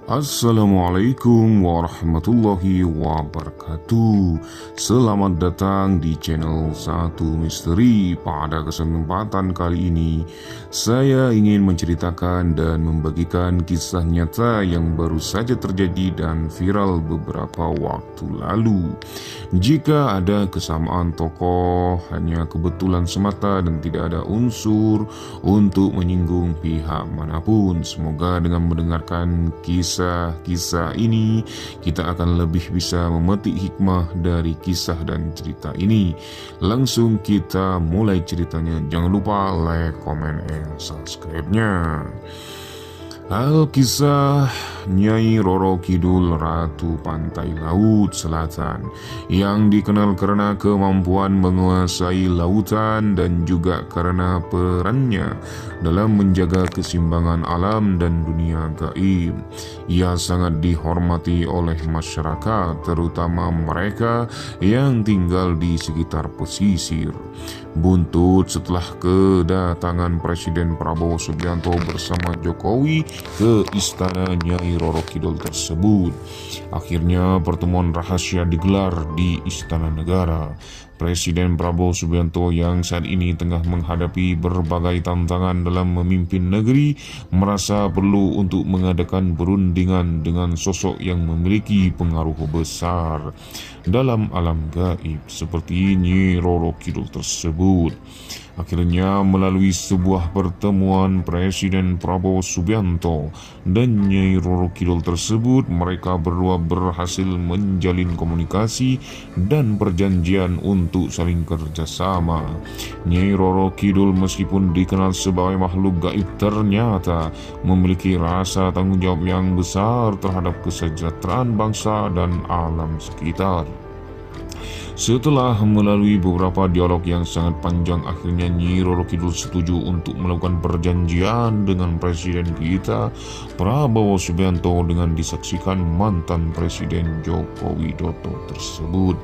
Assalamualaikum warahmatullahi wabarakatuh. Selamat datang di channel Satu Misteri. Pada kesempatan kali ini saya ingin menceritakan dan membagikan kisah nyata yang baru saja terjadi dan viral beberapa waktu lalu. Jika ada kesamaan tokoh, hanya kebetulan semata dan tidak ada unsur untuk menyinggung pihak manapun. Semoga dengan mendengarkan kisah ini kita akan lebih bisa memetik hikmah dari kisah dan cerita ini. Langsung kita mulai ceritanya. Jangan lupa like, comment, and subscribe-nya. Kisah Nyai Roro Kidul, Ratu Pantai Laut Selatan, yang dikenal karena kemampuan menguasai lautan dan juga karena perannya dalam menjaga keseimbangan alam dan dunia gaib. Ia sangat dihormati oleh masyarakat, terutama mereka yang tinggal di sekitar pesisir. Buntut setelah kedatangan Presiden Prabowo Subianto bersama Jokowi ke istana Nyai Roro Kidul tersebut, akhirnya pertemuan rahasia digelar di Istana Negara. Presiden Prabowo Subianto yang saat ini tengah menghadapi berbagai tantangan dalam memimpin negeri merasa perlu untuk mengadakan perundingan dengan sosok yang memiliki pengaruh besar dalam alam gaib seperti Nyai Roro Kidul tersebut. Akhirnya melalui sebuah pertemuan Presiden Prabowo Subianto dan Nyai Roro Kidul tersebut, mereka berdua berhasil menjalin komunikasi dan perjanjian untuk saling kerjasama. Nyai Roro Kidul meskipun dikenal sebagai makhluk gaib, ternyata memiliki rasa tanggung jawab yang besar terhadap kesejahteraan bangsa dan alam sekitar. Setelah melalui beberapa dialog yang sangat panjang, akhirnya Nyai Roro Kidul setuju untuk melakukan perjanjian dengan Presiden kita Prabowo Subianto dengan disaksikan mantan Presiden Joko Widodo tersebut.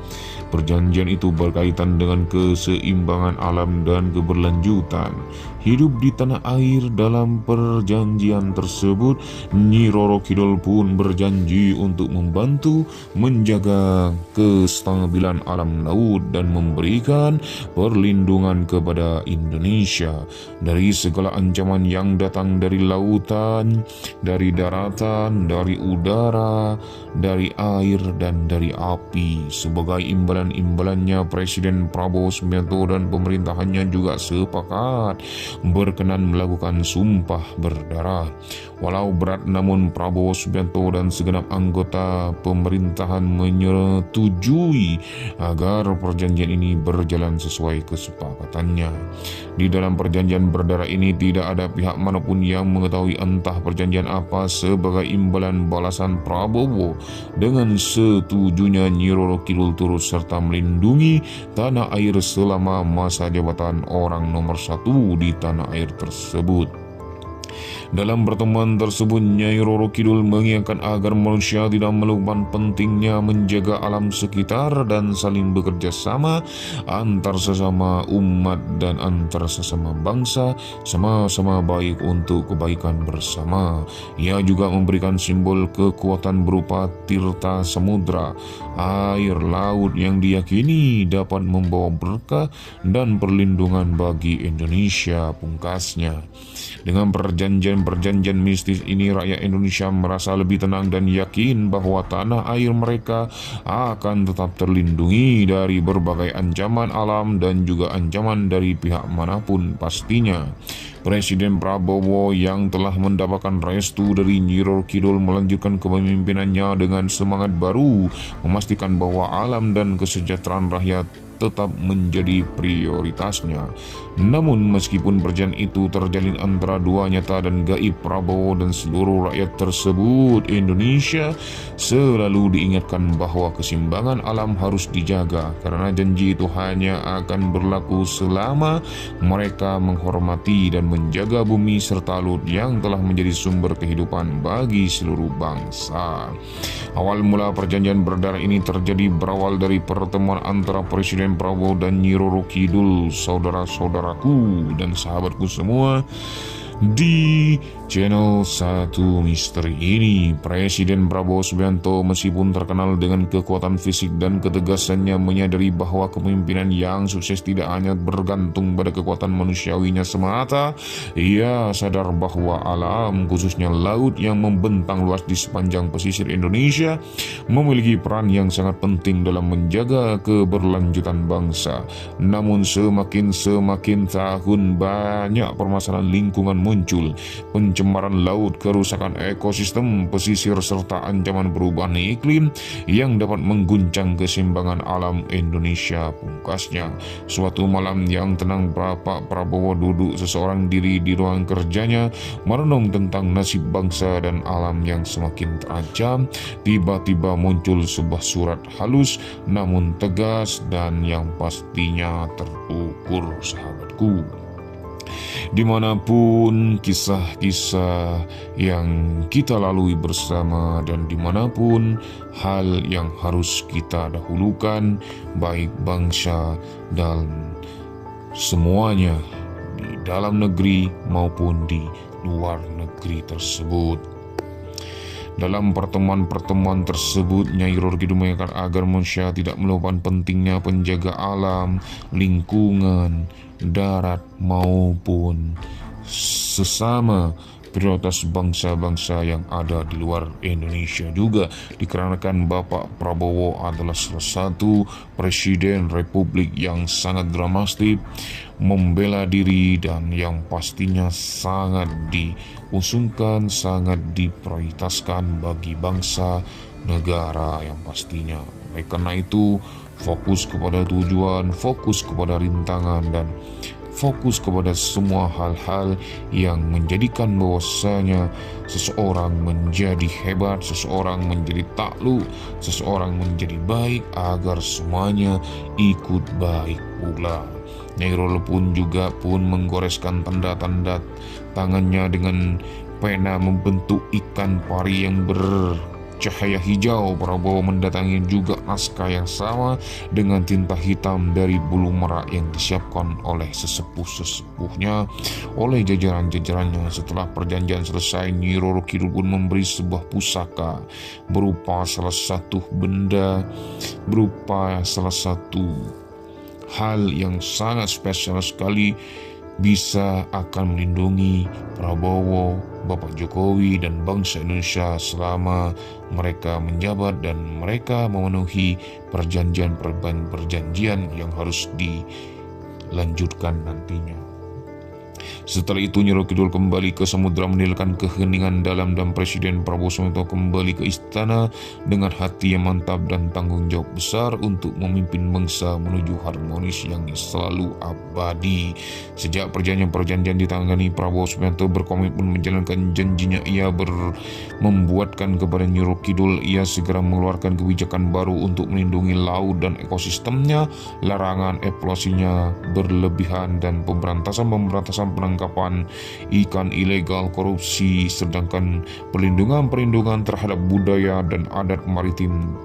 Perjanjian itu berkaitan dengan keseimbangan alam dan keberlanjutan hidup di tanah air. Dalam perjanjian tersebut, Nyai Roro Kidul pun berjanji untuk membantu menjaga kestabilan alam laut dan memberikan perlindungan kepada Indonesia dari segala ancaman yang datang dari lautan, dari daratan, dari udara, dari air, dan dari api. Sebagai imbalannya, Presiden Prabowo Subianto dan pemerintahannya juga sepakat berkenan melakukan sumpah berdarah. Walau berat, namun Prabowo Subianto dan segenap anggota pemerintahan menyetujui agar perjanjian ini berjalan sesuai kesepakatannya. Di dalam perjanjian berdarah ini tidak ada pihak manapun yang mengetahui entah perjanjian apa. Sebagai imbalan balasan, Prabowo dengan setujunya Nyai Roro Kidul turut serta melindungi tanah air selama masa jabatan orang nomor 1 di tanah air tersebut. Dalam pertemuan tersebut, Nyai Roro Kidul mengingatkan agar manusia tidak melupakan pentingnya menjaga alam sekitar dan saling bekerja sama antar sesama umat dan antar sesama bangsa, sama-sama baik untuk kebaikan bersama. Ia juga memberikan simbol kekuatan berupa tirta samudra, air laut yang diyakini dapat membawa berkah dan perlindungan bagi Indonesia, pungkasnya. Dengan perjanjian mistis ini, rakyat Indonesia merasa lebih tenang dan yakin bahwa tanah air mereka akan tetap terlindungi dari berbagai ancaman alam dan juga ancaman dari pihak manapun pastinya. Presiden Prabowo yang telah mendapatkan restu dari Nyai Roro Kidul melanjutkan kepemimpinannya dengan semangat baru, memastikan bahwa alam dan kesejahteraan rakyat tetap menjadi prioritasnya. Namun meskipun perjanjian itu terjalin antara dua nyata dan gaib, Prabowo dan seluruh rakyat tersebut, Indonesia selalu diingatkan bahwa keseimbangan alam harus dijaga, karena janji itu hanya akan berlaku selama mereka menghormati dan menjaga bumi serta laut yang telah menjadi sumber kehidupan bagi seluruh bangsa. Awal mula perjanjian berdarah ini terjadi berawal dari pertemuan antara Presiden Prabowo dan Nyai Roro Kidul, saudara-saudaraku dan sahabatku semua, di Channel 1 Misteri ini, Presiden Prabowo Subianto meskipun terkenal dengan kekuatan fisik dan ketegasannya menyadari bahwa kepemimpinan yang sukses tidak hanya bergantung pada kekuatan manusiawinya semata. Ia sadar bahwa alam, khususnya laut yang membentang luas di sepanjang pesisir Indonesia, memiliki peran yang sangat penting dalam menjaga keberlanjutan bangsa. Namun semakin tahun banyak permasalahan lingkungan muncul, pencemaran laut, kerusakan ekosistem pesisir, serta ancaman perubahan iklim yang dapat mengguncang keseimbangan alam Indonesia. Pungkasnya, suatu malam yang tenang, Bapak Prabowo duduk seseorang diri di ruang kerjanya, merenung tentang nasib bangsa dan alam yang semakin terancam. Tiba-tiba muncul sebuah surat halus namun tegas dan yang pastinya terukur, sahabatku. Dimanapun kisah-kisah yang kita lalui bersama dan dimanapun hal yang harus kita dahulukan, baik bangsa dan semuanya di dalam negeri maupun di luar negeri tersebut. Dalam pertemuan-pertemuan tersebut, Nyai Roro Kidul mengingatkan agar manusia tidak melupakan pentingnya penjaga alam, lingkungan, darat maupun sesama prioritas bangsa-bangsa yang ada di luar Indonesia juga, dikarenakan Bapak Prabowo adalah salah satu Presiden Republik yang sangat dramatis, membela diri, dan yang pastinya sangat diusungkan, sangat diprioritaskan bagi bangsa negara yang pastinya. Oleh karena itu, fokus kepada tujuan, fokus kepada rintangan, dan fokus kepada semua hal-hal yang menjadikan bahwasanya seseorang menjadi hebat, seseorang menjadi takluk, seseorang menjadi baik, agar semuanya ikut baik pula. Nyai Roro pun menggoreskan tanda-tanda tangannya dengan pena membentuk ikan pari yang bercahaya hijau. Prabowo mendatangi juga naskah yang sama dengan tinta hitam dari bulu merak yang disiapkan oleh sesepuh-sesepuhnya, oleh jajaran-jajarannya. Setelah perjanjian selesai, Nyai Roro Kidul pun memberi sebuah pusaka berupa salah satu hal yang sangat spesial sekali, bisa akan melindungi Prabowo, Bapak Jokowi, dan bangsa Indonesia selama mereka menjabat dan mereka memenuhi perjanjian yang harus dilanjutkan nantinya. Setelah itu Nyai Roro Kidul kembali ke samudera meninggalkan keheningan dalam, dan Presiden Prabowo Subianto kembali ke istana dengan hati yang mantap dan tanggung jawab besar untuk memimpin bangsa menuju harmonis yang selalu abadi. Sejak perjanjian ditangani, Prabowo Subianto berkomitmen menjalankan janjinya. Ia membuatkan kepada Nyai Roro Kidul, ia segera mengeluarkan kebijakan baru untuk melindungi laut dan ekosistemnya, larangan eksplorasinya berlebihan, dan pemberantasan penangkapan ikan ilegal, korupsi, sedangkan perlindungan terhadap budaya dan adat maritim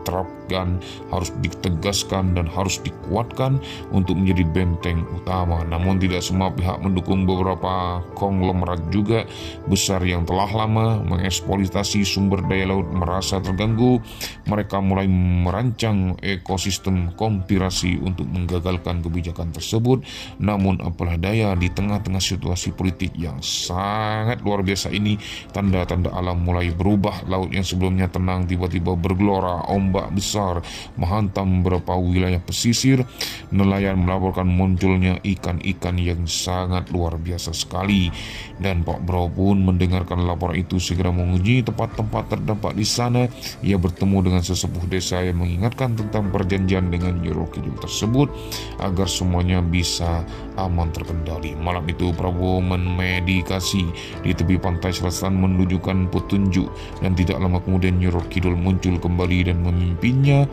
diterapkan, harus ditegaskan dan harus dikuatkan untuk menjadi benteng utama. Namun tidak semua pihak mendukung. Beberapa konglomerat juga besar yang telah lama mengeksploitasi sumber daya laut merasa terganggu. Mereka mulai merancang ekosistem konspirasi untuk menggagalkan kebijakan tersebut. Namun apalah daya, di tengah-tengah situasi politik yang sangat luar biasa ini, tanda-tanda alam mulai berubah. Laut yang sebelumnya tenang tiba-tiba bergelora, ombak besar menghantam beberapa wilayah pesisir. Nelayan melaporkan munculnya ikan-ikan yang sangat luar biasa sekali, dan Pak Prabowo pun mendengarkan laporan itu, segera mengunjungi tempat-tempat terdampak di sana. Ia bertemu dengan sesepuh desa yang mengingatkan tentang perjanjian dengan Nyai Roro Kidul tersebut agar semuanya bisa aman terkendali. Malam itu Prabowo memeditasi di tepi pantai selatan menunjukkan petunjuk, dan tidak lama kemudian Nyai Roro Kidul muncul kembali dan memimpinnya sebelumnya.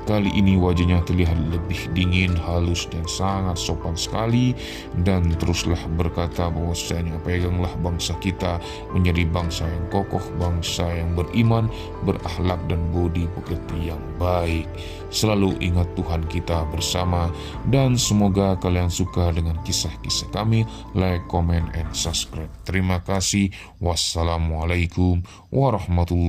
Kali ini wajahnya terlihat lebih dingin, halus, dan sangat sopan sekali. Dan teruslah berkata bahwasanya peganglah bangsa kita menjadi bangsa yang kokoh, bangsa yang beriman, berakhlak, dan budi pekerti yang baik. Selalu ingat Tuhan kita bersama. Dan semoga kalian suka dengan kisah-kisah kami. Like, comment, and subscribe. Terima kasih. Wassalamualaikum warahmatullahi